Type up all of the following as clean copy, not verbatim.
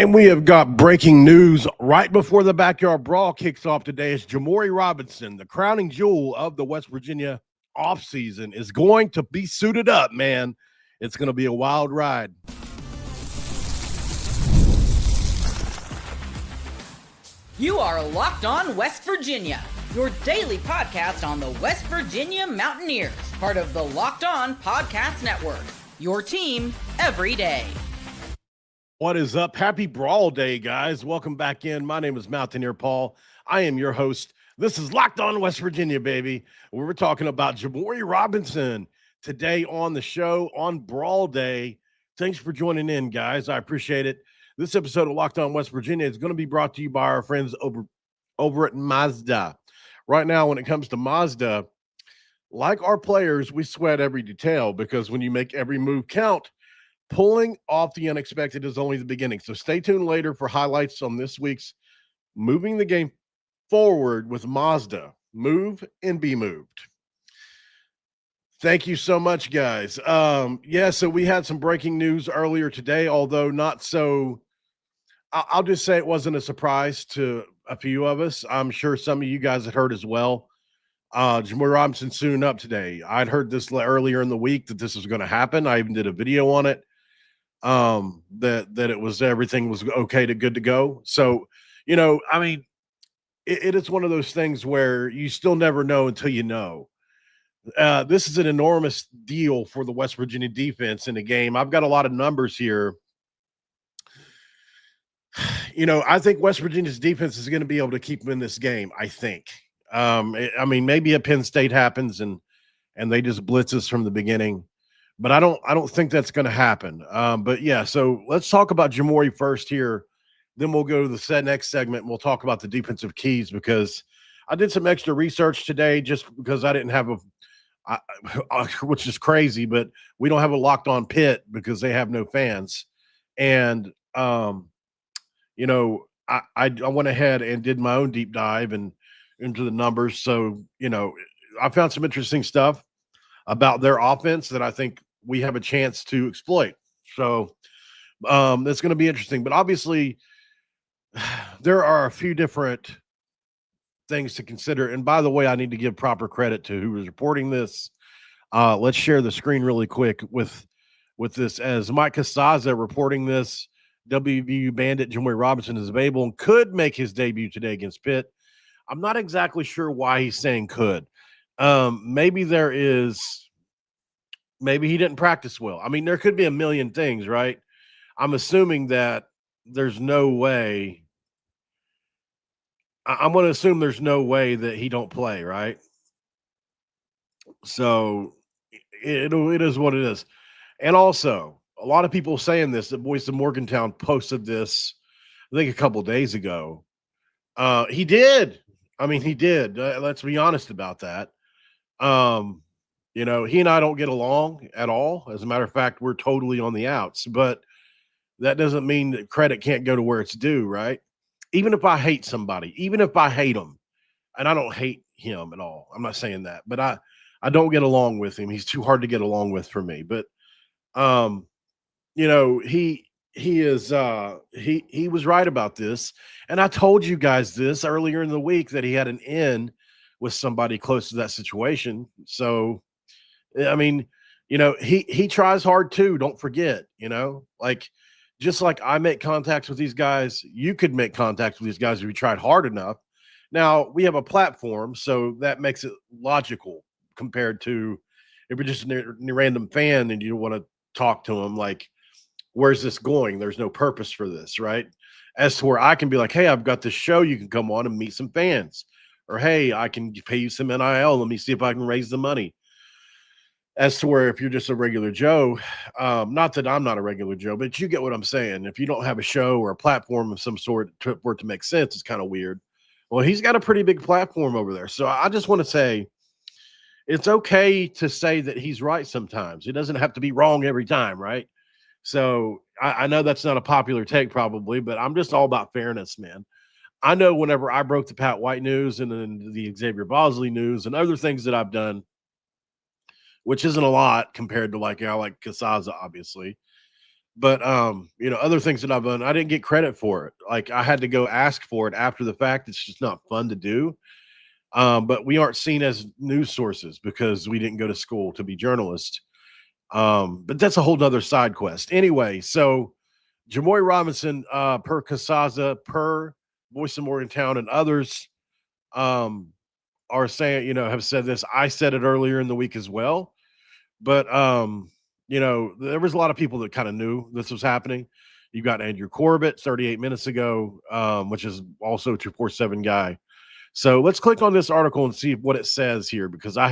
And we have got breaking news right before the Backyard Brawl kicks off today. Is Jimmori Robinson, the crowning jewel of the West Virginia offseason, is going to be suited up, man. It's going to be a wild ride. You are Locked On West Virginia, your daily podcast on the West Virginia Mountaineers, part of the Locked On Podcast Network, your team every day. What is up? Happy Brawl Day, guys. Welcome back in. My name is Mountaineer Paul. I am your host. This is Locked On West Virginia, baby. We're talking about Jimmori Robinson today on the show on Brawl Day. Thanks for joining in, guys. I appreciate it. This episode of Locked On West Virginia is going to be brought to you by our friends over at Mazda. Right now, when it comes to Mazda, like our players, we sweat every detail because when you make every move count, pulling off the unexpected is only the beginning. So stay tuned later for highlights on this week's Moving the Game Forward with Mazda. Move and be moved. Thank you so much, guys. So we had some breaking news earlier today, although not so. I'll just say it wasn't a surprise to a few of us. I'm sure some of you guys had heard as well. Jimmori Robinson suiting up today. I'd heard this earlier in the week that this was going to happen. I even did a video on it. That it was everything was okay to good to go. So, it is one of those things where you still never know until you know. This is an enormous deal for the West Virginia defense in the game. I've got a lot of numbers here. I think West Virginia's defense is going to be able to keep them in this game. I think. Maybe a Penn State happens and they just blitz us from the beginning. But I don't think that's going to happen. So let's talk about Jimmori first here. Then we'll go to the next segment and we'll talk about the defensive keys because I did some extra research today just because I didn't have which is crazy, but we don't have a Locked On Pitt because they have no fans. And, I went ahead and did my own deep dive and into the numbers. So, I found some interesting stuff about their offense that I think we have a chance to exploit. So that's going to be interesting. But obviously, there are a few different things to consider. And by the way, I need to give proper credit to who was reporting this. Let's share the screen really quick with this. As Mike Casaza reporting this, WVU Bandit Jimmori Robinson is available and could make his debut today against Pitt. I'm not exactly sure why he's saying could. Maybe he didn't practice well. I mean, there could be a million things, right? I'm assuming that there's no way. I'm going to assume there's no way that he don't play, right? So it is what it is. And also, a lot of people saying this, the Voice of Morgantown posted this, I think a couple of days ago. He did. He did. Let's be honest about that. He and I don't get along at all. As a matter of fact, we're totally on the outs, but that doesn't mean that credit can't go to where it's due, right? Even if I hate somebody, even if I hate him, and I don't hate him at all. I'm not saying that, but I don't get along with him. He's too hard to get along with for me. But he was right about this. And I told you guys this earlier in the week that he had an in with somebody close to that situation. So he tries hard too. Don't forget, just like I make contacts with these guys, you could make contacts with these guys if you tried hard enough. Now we have a platform, so that makes it logical compared to if you're just a random fan and you want to talk to them, like, where's this going? There's no purpose for this, right? As to where I can be like, hey, I've got this show, you can come on and meet some fans. Or, hey, I can pay you some NIL. Let me see if I can raise the money. As to where if you're just a regular Joe, not that I'm not a regular Joe, but you get what I'm saying. If you don't have a show or a platform of some sort for it to make sense, it's kind of weird. Well, he's got a pretty big platform over there. So I just want to say it's okay to say that he's right sometimes. It doesn't have to be wrong every time, right? So I know that's not a popular take probably, but I'm just all about fairness, man. I know whenever I broke the Pat White news and then the Xavier Bosley news and other things that I've done, which isn't a lot compared to like Casaza, obviously. But other things that I've done, I didn't get credit for it. Like I had to go ask for it after the fact. It's just not fun to do. But we aren't seen as news sources because we didn't go to school to be journalists. But that's a whole nother side quest. Anyway, so Jimmori Robinson, per Casaza, per Voice of Morgantown, and others are saying, have said this. I said it earlier in the week as well. But there was a lot of people that kind of knew this was happening. You got Andrew Corbett 38 minutes ago, which is also a 247 guy. So let's click on this article and see what it says here because I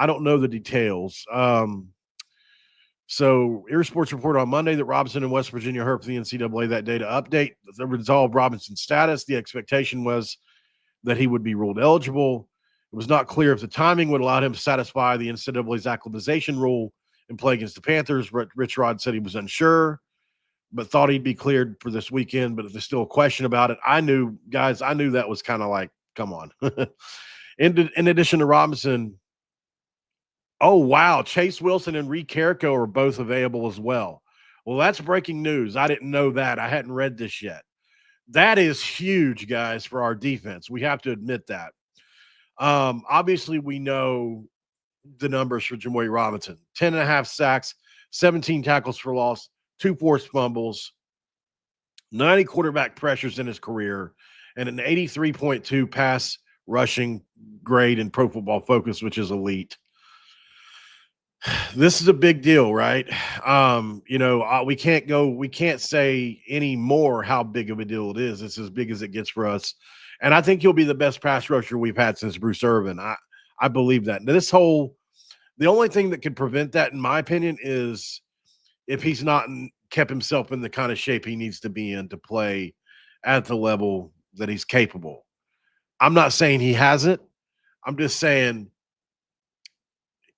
don't know the details. So Ear Sports reported on Monday that Robinson and West Virginia heard from the NCAA that day to update the resolve Robinson's status. The expectation was that he would be ruled eligible. It was not clear if the timing would allow him to satisfy the NCAA's acclimatization rule and play against the Panthers. Rich Rod said he was unsure, but thought he'd be cleared for this weekend. But if there's still a question about it, I knew that was kind of like, come on. In addition to Robinson, oh, wow, Chase Wilson and Reed Carrico are both available as well. Well, that's breaking news. I didn't know that. I hadn't read this yet. That is huge, guys, for our defense. We have to admit that. Obviously, we know the numbers for Jimmori Robinson. 10.5 sacks, 17 tackles for loss, 2 forced fumbles, 90 quarterback pressures in his career, and an 83.2 pass rushing grade in Pro Football Focus, which is elite. This is a big deal, right? We can't say any more how big of a deal it is. It's as big as it gets for us. And I think he'll be the best pass rusher we've had since Bruce Irvin. I believe that. The only thing that could prevent that, in my opinion, is if he's not kept himself in the kind of shape he needs to be in to play at the level that he's capable. I'm not saying he hasn't. I'm just saying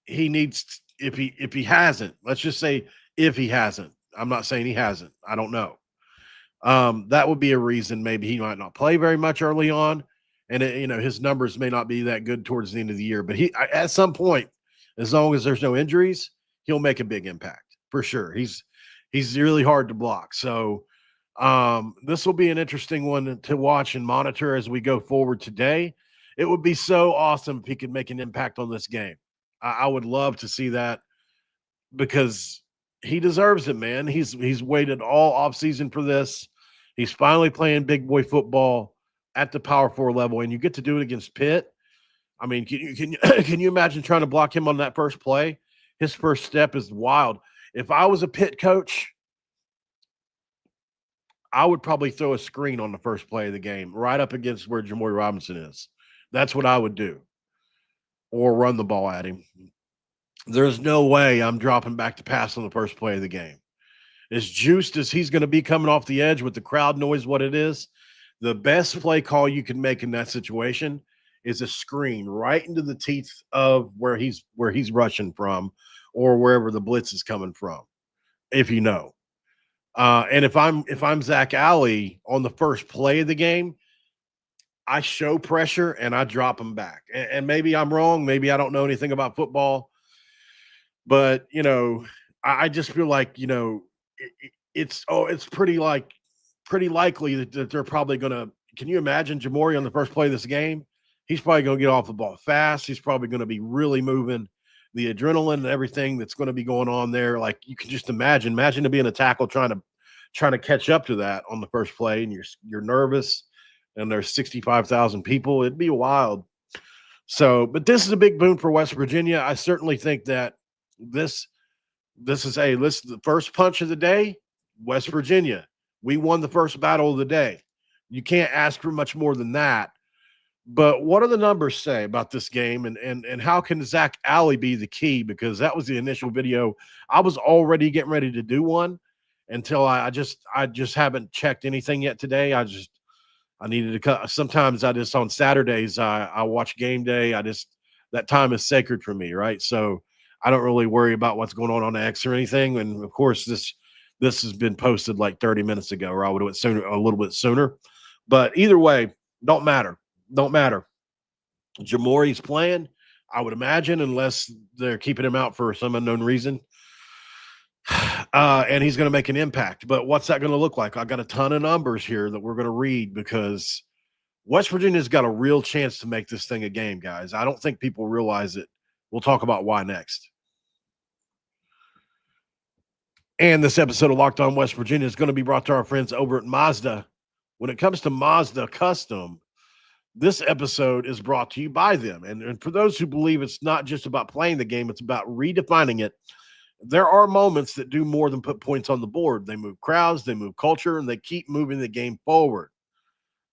he needs, if he hasn't, let's just say if he hasn't. I'm not saying he hasn't. I don't know. That would be a reason maybe he might not play very much early on. And, his numbers may not be that good towards the end of the year. But at some point, as long as there's no injuries, he'll make a big impact for sure. He's really hard to block. So this will be an interesting one to watch and monitor as we go forward today. It would be so awesome if he could make an impact on this game. I would love to see that because he deserves it, man. He's waited all offseason for this. He's finally playing big boy football at the Power 4 level, and you get to do it against Pitt. I mean, can you imagine trying to block him on that first play? His first step is wild. If I was a Pitt coach, I would probably throw a screen on the first play of the game right up against where Jimmori Robinson is. That's what I would do. Or run the ball at him. There's no way I'm dropping back to pass on the first play of the game. As juiced as he's going to be coming off the edge with the crowd noise, what it is, the best play call you can make in that situation is a screen right into the teeth of where he's rushing from or wherever the blitz is coming from, if you know. And if I'm Zach Alley on the first play of the game, I show pressure and I drop him back. And maybe I'm wrong. Maybe I don't know anything about football. But, I just feel like, it's pretty likely that they're probably going to – can you imagine Jimmori on the first play of this game? He's probably going to get off the ball fast. He's probably going to be really moving the adrenaline and everything that's going to be going on there. Like you can just imagine to be in a tackle trying to catch up to that on the first play, and you're nervous. And there's 65,000 people. It'd be wild. So, but this is a big boon for West Virginia. I certainly think that this is the first punch of the day, West Virginia. We won the first battle of the day. You can't ask for much more than that. But what do the numbers say about this game, and how can Zach Alley be the key? Because that was the initial video. I was already getting ready to do one until I just haven't checked anything yet today. I needed to cut. Sometimes I just on Saturdays I watch game day. That time is sacred for me, right? So I don't really worry about what's going on X or anything. And of course, this has been posted like 30 minutes ago, or I would have went a little bit sooner. But either way, don't matter. Jimmori's playing, I would imagine, unless they're keeping him out for some unknown reason. And he's going to make an impact. But what's that going to look like? I got a ton of numbers here that we're going to read because West Virginia's got a real chance to make this thing a game, guys. I don't think people realize it. We'll talk about why next. And this episode of Locked On West Virginia is going to be brought to our friends over at Mazda. When it comes to Mazda Custom, this episode is brought to you by them. And for those who believe it's not just about playing the game, it's about redefining it. There are moments that do more than put points on the board. They move crowds, they move culture, and they keep moving the game forward.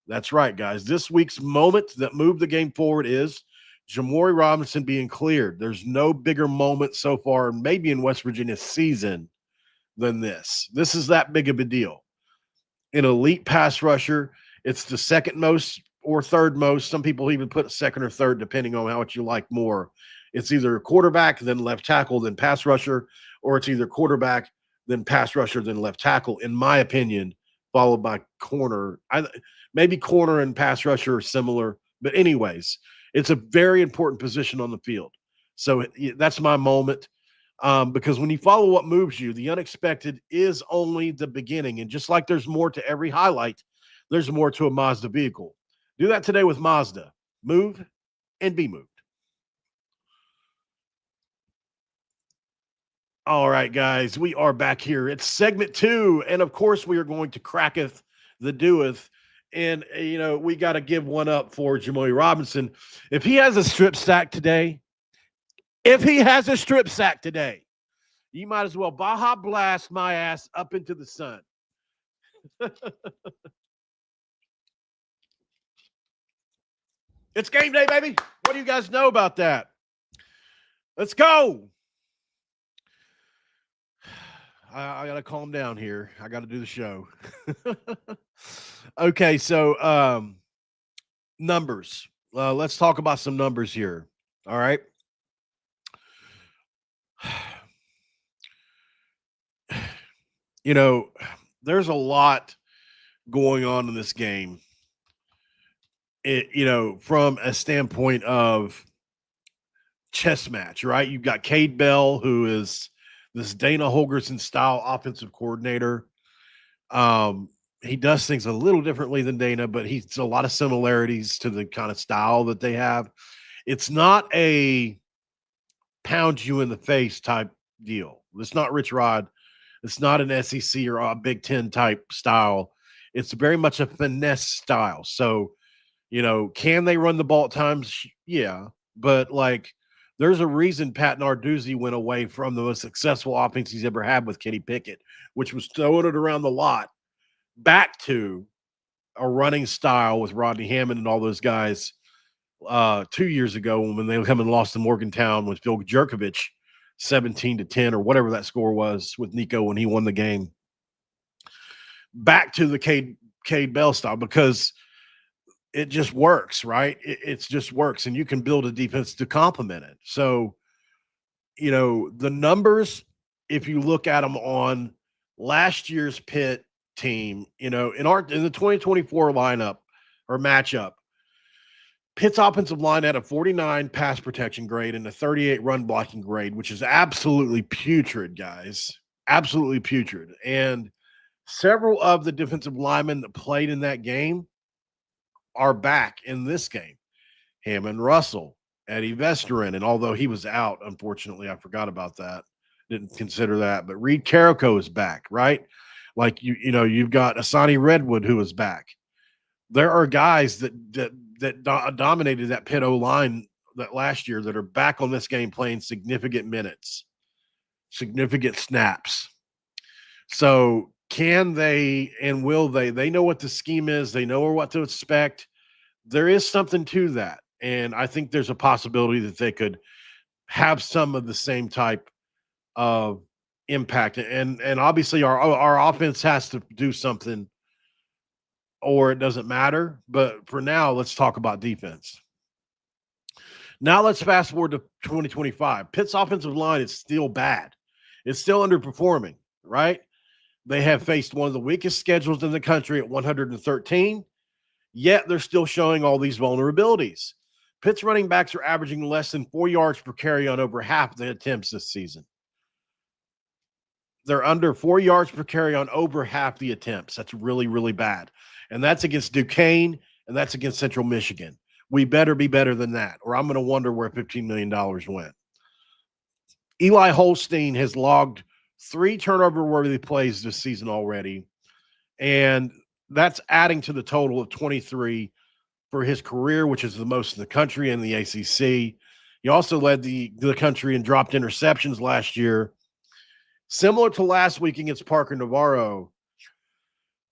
That's right, guys. This week's moment that moved the game forward is Jimmori Robinson being cleared. There's no bigger moment so far, maybe in West Virginia's season, than this. This is that big of a deal. An elite pass rusher, it's the second most or third most. Some people even put second or third, depending on how much you like more. It's either quarterback, then left tackle, then pass rusher, or it's either quarterback, then pass rusher, then left tackle, in my opinion, followed by corner. Maybe corner and pass rusher are similar, but anyways, it's a very important position on the field. So that's my moment, because when you follow what moves you, the unexpected is only the beginning. And just like there's more to every highlight, there's more to a Mazda vehicle. Do that today with Mazda. Move and be moved. All right, guys, we are back here. It's segment 2, and of course, we are going to cracketh the doeth. And, we got to give one up for Jimmori Robinson. If he has a strip sack today, you might as well Baja Blast my ass up into the sun. It's game day, baby. What do you guys know about that? Let's go. I got to calm down here. I got to do the show. Okay, so numbers. Let's talk about some numbers here. All right. There's a lot going on in this game. From a standpoint of chess match, right? You've got Cade Bell, who is this Dana Holgorsen style offensive coordinator. He does things a little differently than Dana, but he's a lot of similarities to the kind of style that they have. It's not a pound you in the face type deal. It's not Rich Rod. It's not an SEC or a Big Ten type style. It's very much a finesse style. So, can they run the ball at times? Yeah. But there's a reason Pat Narduzzi went away from the most successful offense he's ever had with Kenny Pickett, which was throwing it around the lot, back to a running style with Rodney Hammond and all those guys 2 years ago when they come and lost to Morgantown with Phil Jerkovich 17-10 or whatever that score was with Nico when he won the game. Back to the Cade Bell style, because it just works, right? It just works, and you can build a defense to complement it. So, the numbers, if you look at them on last year's Pitt team, in the 2024 lineup or matchup, Pitt's offensive line had a 49 pass protection grade and a 38 run blocking grade, which is absolutely putrid, guys. Absolutely putrid. And several of the defensive linemen that played in that game are back in this game. Hammond Russell, Eddie Vesterin, and although he was out, unfortunately, I forgot about that. Didn't consider that. But Reed Carrico is back, right? You've got Asani Redwood who is back. There are guys that dominated that Pitt O-line that last year that are back on this game playing significant minutes, significant snaps. So can they and will they? They know what the scheme is. They know what to expect. There is something to that. And I think there's a possibility that they could have some of the same type of impact. And obviously our offense has to do something or it doesn't matter. But for now, let's talk about defense. Now let's fast forward to 2025. Pitt's offensive line is still bad. It's still underperforming, right? They have faced one of the weakest schedules in the country at 113, yet they're still showing all these vulnerabilities. Pitt's running backs are averaging less than 4 yards per carry on over half the attempts this season. They're under 4 yards per carry on over half the attempts. That's really, really bad. And that's against Duquesne, and that's against Central Michigan. We better be better than that, or I'm going to wonder where $15 million went. Eli Holstein has logged 3 turnover-worthy plays this season already, and that's adding to the total of 23 for his career, which is the most in the country and the ACC. He also led the country in dropped interceptions last year. Similar to last week against Parker Navarro,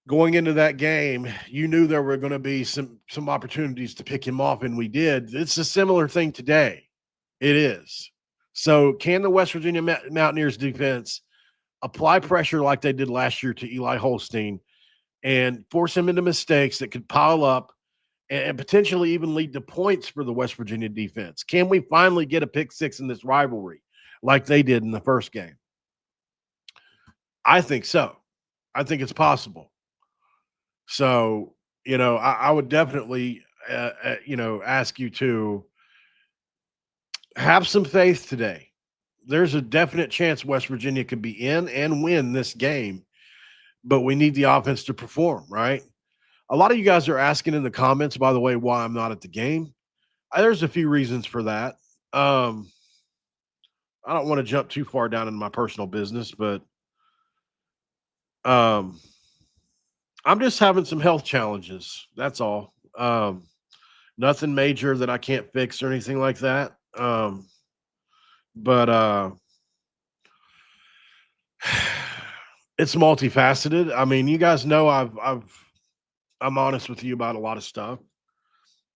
going into that game, you knew there were going to be some opportunities to pick him off, and we did. It's a similar thing today. It is. So can the West Virginia Mountaineers defense apply pressure like they did last year to Eli Holstein and force him into mistakes that could pile up and potentially even lead to points for the West Virginia defense? Can we finally get a pick six in this rivalry like they did in the first game? I think so. I think it's possible. So, I would definitely, ask you to have some faith today. There's a definite chance West Virginia could be in and win this game, but we need the offense to perform, right? A lot of you guys are asking in the comments, by the way, why I'm not at the game. There's a few reasons for that. I don't want to jump too far down into my personal business, but I'm just having some health challenges. That's all. Nothing major that I can't fix or anything like that. But it's multifaceted. I mean, you guys know I'm honest with you about a lot of stuff.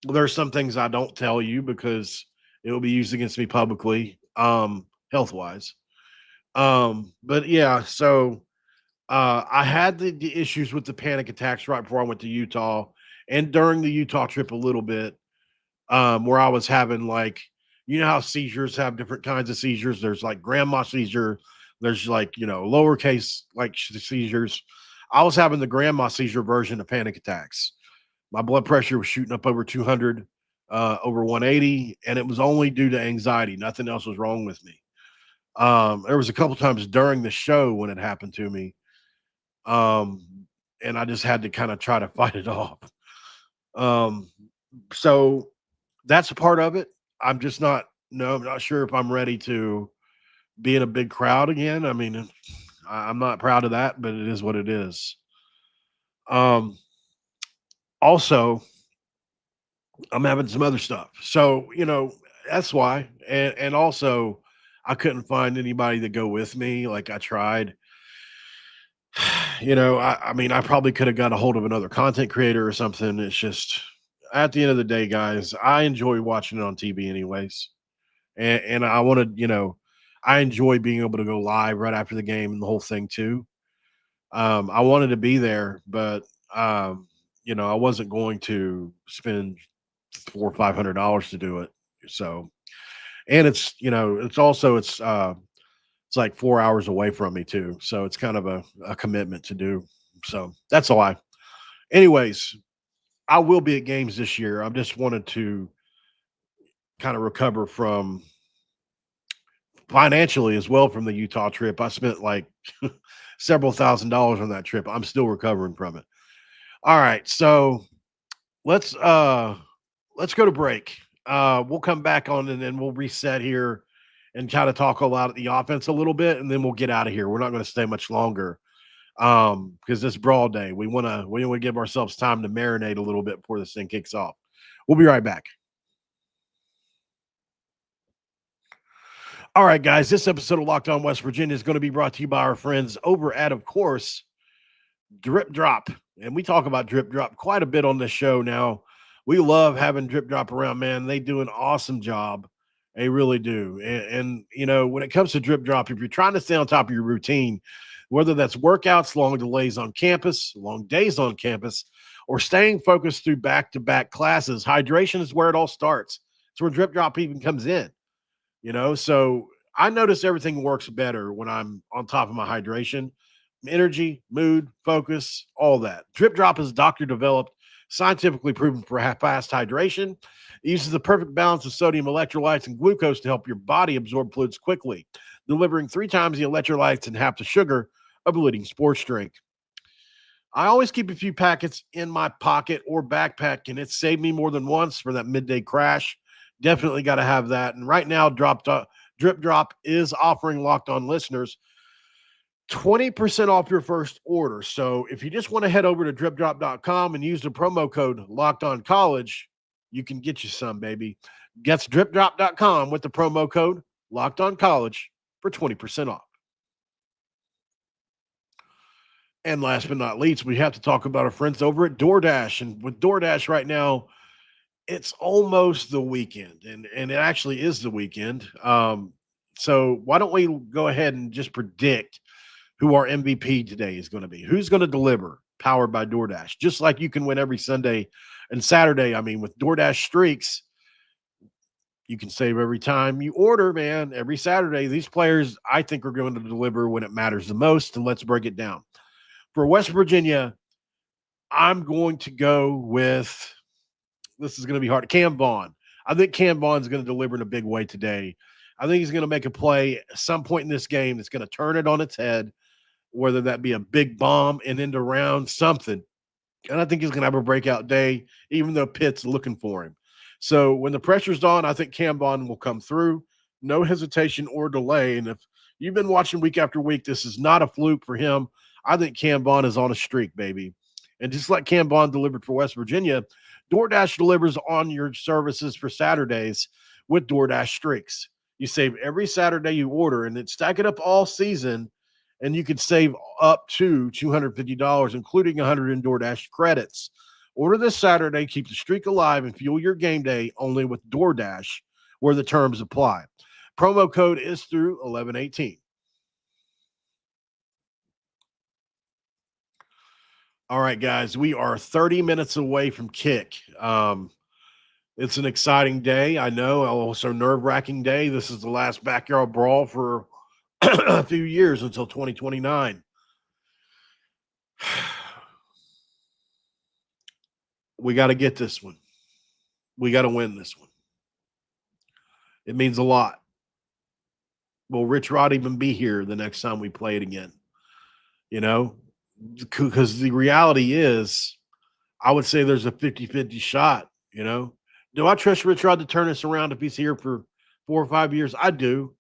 There are some things I don't tell you because it will be used against me publicly, health wise. But yeah, so I had the issues with the panic attacks right before I went to Utah and during the Utah trip a little bit, where I was having how seizures have different kinds of seizures. There's like grandma seizure. There's lowercase seizures. I was having the grandma seizure version of panic attacks. My blood pressure was shooting up over 200, over 180, and it was only due to anxiety. Nothing else was wrong with me. There was a couple times during the show when it happened to me. And I just had to kind of try to fight it off. So that's a part of it. I'm not sure if I'm ready to be in a big crowd again. I mean, I'm not proud of that, but it is what it is. Also, I'm having some other stuff. So, that's why. And also, I couldn't find anybody to go with me. Like I tried. I mean, I probably could have got a hold of another content creator or something. It's just, at the end of the day, guys, I enjoy watching it on TV anyways. And I want to, I enjoy being able to go live right after the game and the whole thing too. I wanted to be there, but, I wasn't going to spend $400 or $500 to do it. So, and it's like 4 hours away from me too. So it's kind of a commitment to do. So that's why. Anyways, I will be at games this year. I just wanted to kind of recover from financially as well from the Utah trip. I spent like several $1,000s on that trip. I'm still recovering from it. All right. So let's go to break. We'll come back on and then we'll reset here and try to talk about the offense a little bit, and then we'll get out of here. We're not going to stay much longer because it's Brawl Day. We want to give ourselves time to marinate a little bit before this thing kicks off. We'll be right back. All right, guys, this episode of Locked On West Virginia is going to be brought to you by our friends over at, of course, Drip Drop. And we talk about Drip Drop quite a bit on this show now. We love having Drip Drop around, man. They do an awesome job. They really do. And when it comes to Drip Drop, if you're trying to stay on top of your routine, whether that's workouts, long delays on campus, long days on campus, or staying focused through back-to-back classes, hydration is where it all starts. It's where Drip Drop even comes in, So I notice everything works better when I'm on top of my hydration, energy, mood, focus, all that. Drip Drop is doctor-developed, scientifically proven for fast hydration. It uses the perfect balance of sodium electrolytes and glucose to help your body absorb fluids quickly. delivering 3 times the electrolytes and half the sugar of a leading sports drink. I always keep a few packets in my pocket or backpack, and it's saved me more than once for that midday crash. Definitely got to have that. And right now, Drip Drop is offering Locked On listeners 20% off your first order. So if you just want to head over to dripdrop.com and use the promo code Locked On College, you can get you some, baby. That's dripdrop.com with the promo code Locked On College for 20% off. And last but not least, we have to talk about our friends over at DoorDash. And with DoorDash right now, it's almost the weekend, and it actually is the weekend. So why don't we go ahead and just predict who our MVP today is going to be? Who's going to deliver, powered by DoorDash? Just like you can win every Sunday and Saturday. I mean, with DoorDash streaks, you can save every time you order, man. Every Saturday, these players, I think, are going to deliver when it matters the most. And let's break it down. For West Virginia, I'm going to go with, this is going to be hard, Cam Vaughn. I think Cam Vaughn's going to deliver in a big way today. I think he's going to make a play at some point in this game that's going to turn it on its head, whether that be a big bomb and end around, something. And I think he's going to have a breakout day, even though Pitt's looking for him. So when the pressure's on, I think Cam Vaughn will come through. No hesitation or delay. And if you've been watching week after week, this is not a fluke for him. I think Cam Vaughn is on a streak, baby. And just like Cam Vaughn delivered for West Virginia, DoorDash delivers on your services for Saturdays with DoorDash streaks. You save every Saturday you order, and then stack it up all season, and you could save up to $250, including 100 in DoorDash credits. Order this Saturday, keep the streak alive, and fuel your game day only with DoorDash, where the terms apply. Promo code is through 11/18. All right, guys, we are 30 minutes away from kick. It's an exciting day. I know, also nerve-wracking day. This is the last Backyard Brawl for a few years until 2029. We got to get this one. We got to win this one. It means a lot. Will Rich Rod even be here the next time we play it again? You know? Because the reality is, I would say there's a 50-50 shot, you know. Do I trust Rich Rod to turn this around if he's here for 4 or 5 years? I do.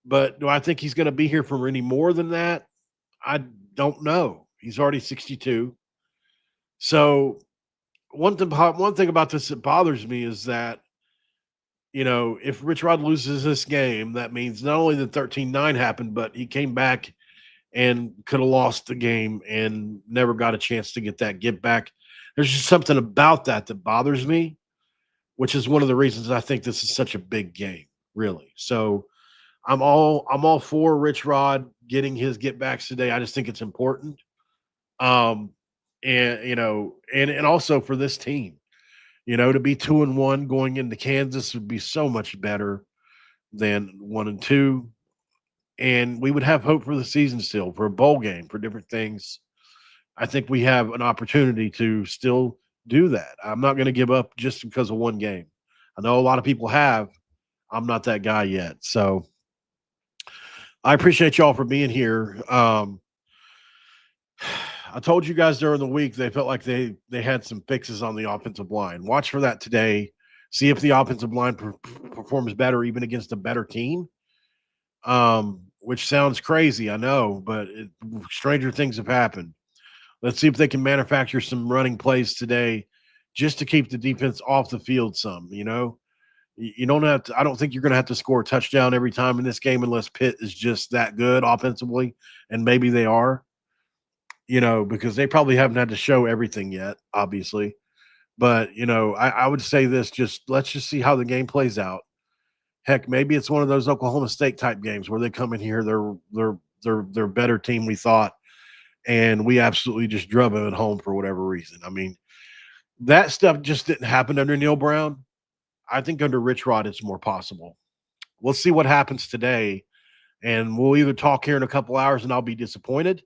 But do I think he's going to be here for any more than that? I don't know. He's already 62. So one thing about this that bothers me is that, you know, if Rich Rod loses this game, that means not only the 13-9 happened, but he came back and could have lost the game and never got a chance to get that get back. There's just something about that bothers me, which is one of the reasons I think this is such a big game, really. So I'm all for Rich Rod getting his get backs today. I just think it's important. And you know, and also for this team, you know, to be 2-1 going into Kansas would be so much better than 1-2. And we would have hope for the season still, for a bowl game, for different things. I think we have an opportunity to still do that. I'm not going to give up just because of one game. I know a lot of people have. I'm not that guy yet. So I appreciate y'all for being here. I told you guys during the week they felt like they had some fixes on the offensive line. Watch for that today. See if the offensive line performs better even against a better team. Which sounds crazy, I know, but stranger things have happened. Let's see if they can manufacture some running plays today just to keep the defense off the field some, you know. You don't have to – I don't think you're going to have to score a touchdown every time in this game unless Pitt is just that good offensively, and maybe they are, you know, because they probably haven't had to show everything yet, obviously. But, you know, I would say this, let's just see how the game plays out. Heck, maybe it's one of those Oklahoma State type games where they come in here, they're a better team we thought, and we absolutely just drove them at home for whatever reason. I mean, that stuff just didn't happen under Neil Brown. I think under Rich Rod it's more possible. We'll see what happens today, and we'll either talk here in a couple hours and I'll be disappointed.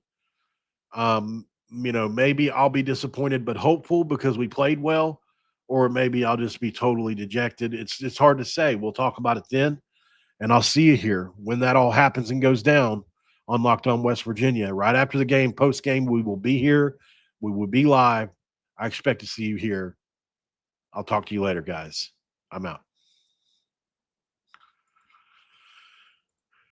You know, maybe I'll be disappointed but hopeful because we played well. Or maybe I'll just be totally dejected. It's hard to say. We'll talk about it then, And I'll see you here when that all happens and goes down on Locked On West Virginia. Right after the game, post game, we will be here. We will be live. I expect to see you here. I'll talk to you later, guys. I'm out.